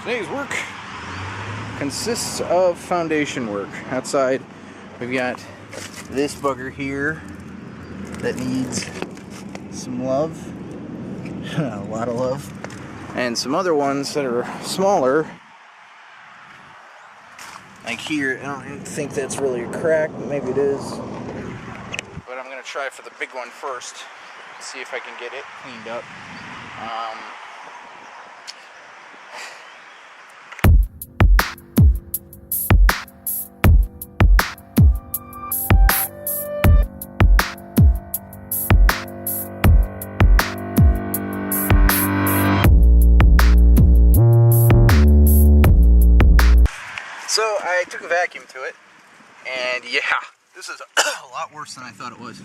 Today's work consists of foundation work. Outside, we've got this bugger here that needs some love, a lot of love, and some other ones that are smaller. Like here, I don't think that's really a crack, but maybe it is. But I'm gonna try for the big one first, see if I can get it cleaned up. So I took a vacuum to it, and yeah, this is a lot worse than I thought it was.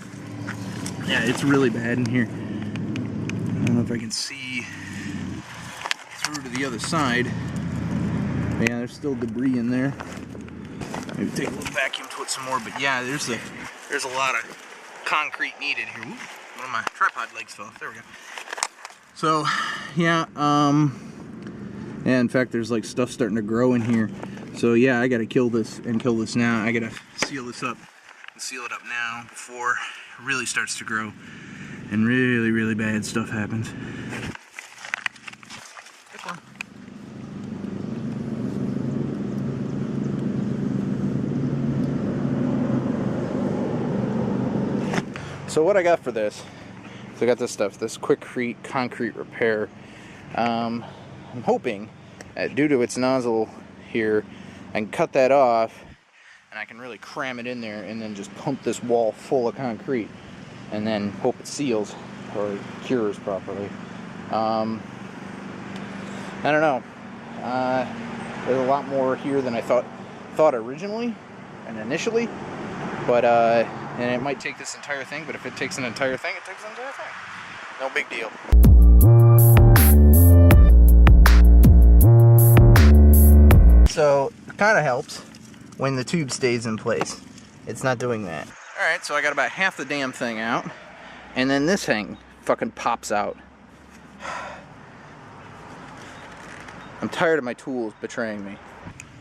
Yeah, it's really bad in here. I don't know if I can see through to the other side. But yeah, there's still debris in there. Maybe take a little vacuum to it some more. But yeah, there's a lot of concrete needed here. Ooh, one of my tripod legs fell off. There we go. So yeah, yeah. In fact, there's like stuff starting to grow in here. So yeah, I gotta kill this and kill this now. I gotta seal this up and seal it up now before it really starts to grow and really, really bad stuff happens. So what I got for this, so I got this stuff, this Quikrete concrete repair. I'm hoping that due to its nozzle here, I can cut that off and I can really cram it in there and then just pump this wall full of concrete and then hope it seals or cures properly. I don't know. There's a lot more here than I thought originally and initially, but and it might take this entire thing, but if it takes an entire thing, it takes an entire thing. No big deal. So it kind of helps when the tube stays in place. It's not doing that. Alright, so I got about half the damn thing out, and then this thing fucking pops out. I'm tired of my tools betraying me.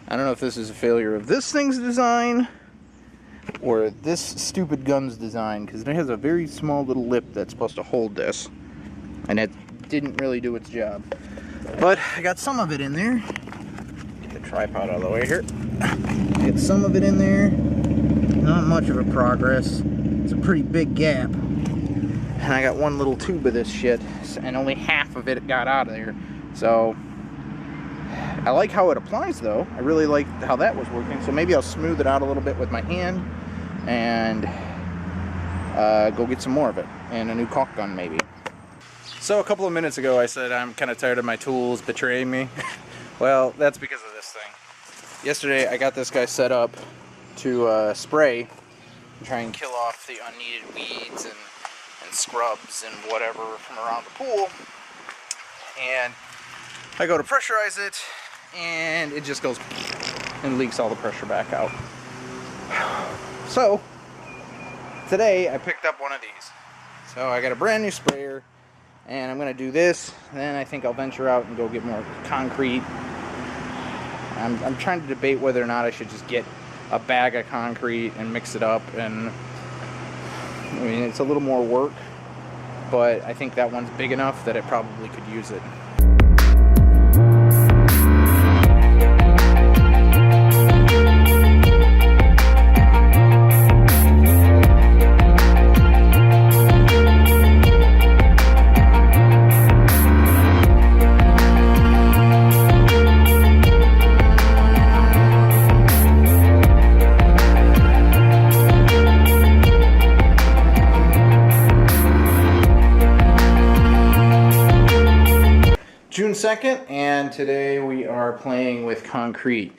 I don't know if this is a failure of this thing's design or this stupid gun's design, because it has a very small little lip that's supposed to hold this, and it didn't really do its job. But I got some of it in there. Tripod out of the way here. Get some of it in there. Not much of a progress. It's a pretty big gap. And I got one little tube of this shit, and only half of it got out of there. So I like how it applies though. I really like how that was working. So maybe I'll smooth it out a little bit with my hand and go get some more of it. And a new caulk gun maybe. So a couple of minutes ago I said I'm kind of tired of my tools betraying me. Well, that's because of this thing. Yesterday I got this guy set up to spray and try and kill off the unneeded weeds and scrubs and whatever from around the pool. And I go to pressurize it and it just goes and leaks all the pressure back out. So today I picked up one of these. So I got a brand new sprayer. And I'm going to do this, then I think I'll venture out and go get more concrete. I'm trying to debate whether or not I should just get a bag of concrete and mix it up. And I mean, it's a little more work, but I think that one's big enough that it probably could use it. June 2nd, and today we are playing with concrete.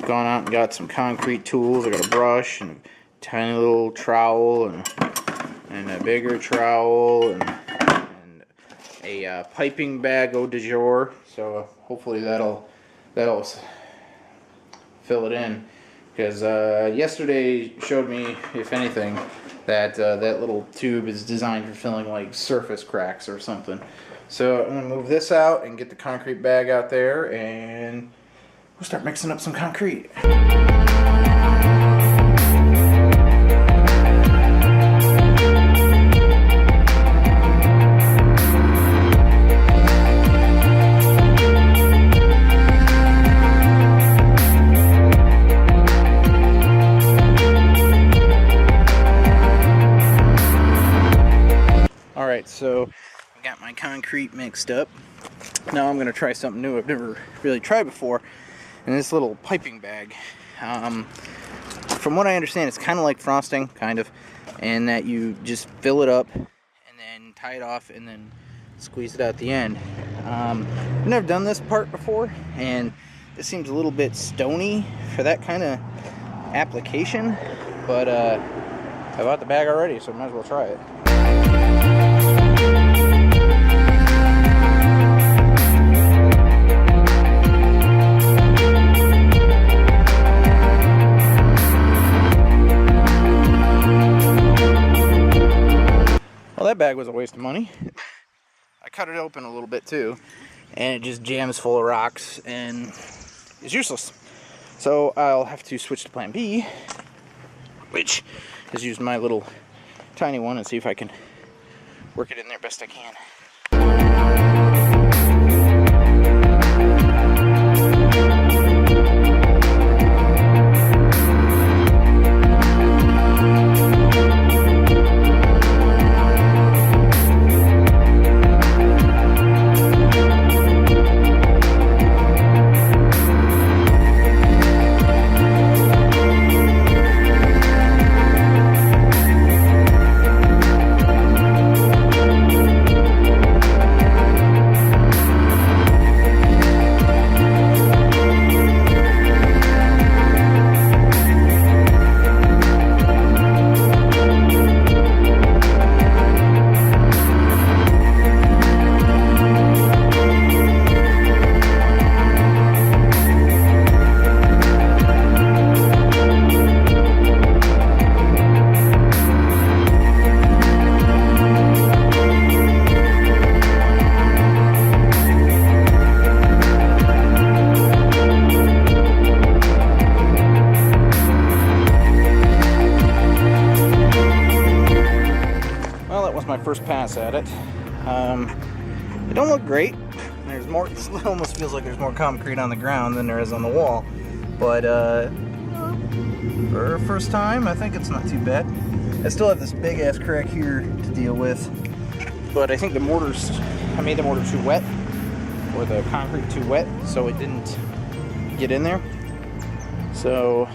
Gone out and got some concrete tools. I got a brush and a tiny little trowel and a bigger trowel and a piping bag eau de jour. So hopefully that'll fill it in. Because yesterday showed me, if anything, that that little tube is designed for filling like surface cracks or something. So I'm going to move this out and get the concrete bag out there, and we'll start mixing up some concrete. Alright, so I got my concrete mixed up. Now I'm going to try something new I've never really tried before, in this little piping bag. From what I understand, it's kind of like frosting, kind of, and that you just fill it up and then tie it off and then squeeze it out the end. I've never done this part before, and this seems a little bit stony for that kind of application, but I bought the bag already, so I might as well try it. Well, that bag was a waste of money. I cut it open a little bit too, and it just jams full of rocks and is useless. So I'll have to switch to plan B, which is use my little tiny one and see if I can work it in there best I can. First pass at it. It don't look great. There's more. It almost feels like there's more concrete on the ground than there is on the wall. But for first time, I think it's not too bad. I still have this big ass crack here to deal with, but I think I made the mortar too wet, or the concrete too wet, so it didn't get in there. So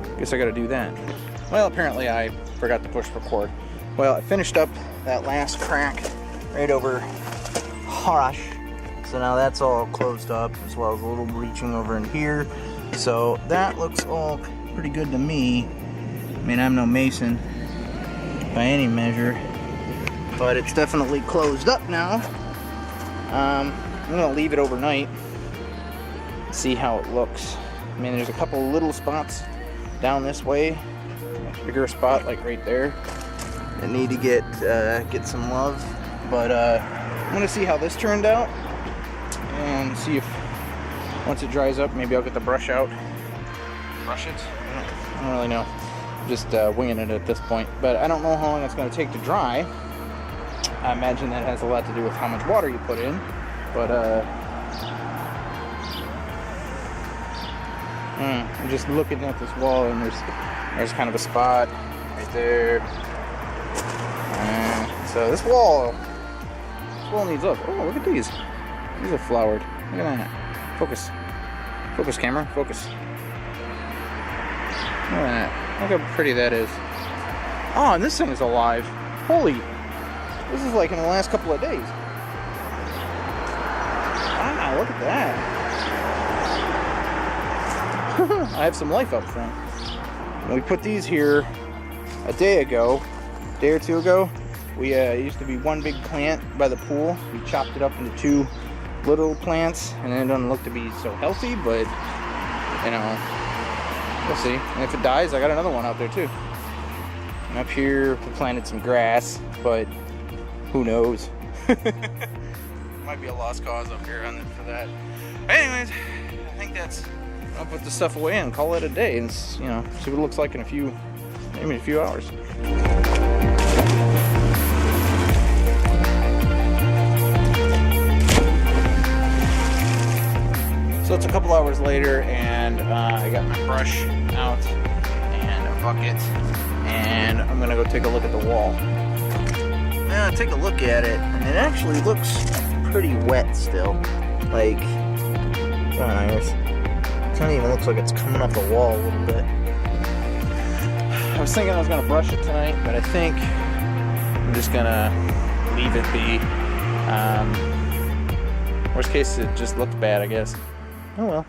I guess I got to do that. Well, apparently I forgot to push record. Well, I finished up that last crack right over Harash. So now that's all closed up, as well as a little breaching over in here. So that looks all pretty good to me. I mean, I'm no mason by any measure, but it's definitely closed up now. I'm gonna leave it overnight, see how it looks. I mean, there's a couple little spots down this way, a bigger spot like right there, that need to get some love, but I'm gonna see how this turned out and see if once it dries up, maybe I'll get the brush out, brush it. I don't really know, I'm just winging it at this point, but I don't know how long it's going to take to dry. I imagine that has a lot to do with how much water you put in, but I'm just looking at this wall, and there's kind of a spot right there. So this wall needs love. Oh, look at these. These are flowered. Look at that. Focus. Focus, camera. Focus. Look at that. Look how pretty that is. Oh, and this thing is alive. Holy. This is like in the last couple of days. Wow, look at that. I have some life up front. And we put these here a day or two ago. We it used to be one big plant by the pool. We chopped it up into two little plants, and it doesn't look to be so healthy, but you know, we'll see. And if it dies, I got another one out there too. And up here we planted some grass, but who knows? Might be a lost cause up here on it for that. Anyways, I think that's. I'll put the stuff away and call it a day, and see what it looks like in maybe a few hours. So it's a couple hours later, and I got my brush out and a bucket, and I'm gonna go take a look at the wall. Yeah, take a look at it, and it actually looks pretty wet still. Like, it kind of even looks like it's coming off the wall a little bit. I was thinking I was gonna brush it tonight, but I think I'm just gonna leave it be. Worst case, it just looked bad, I guess. Oh well.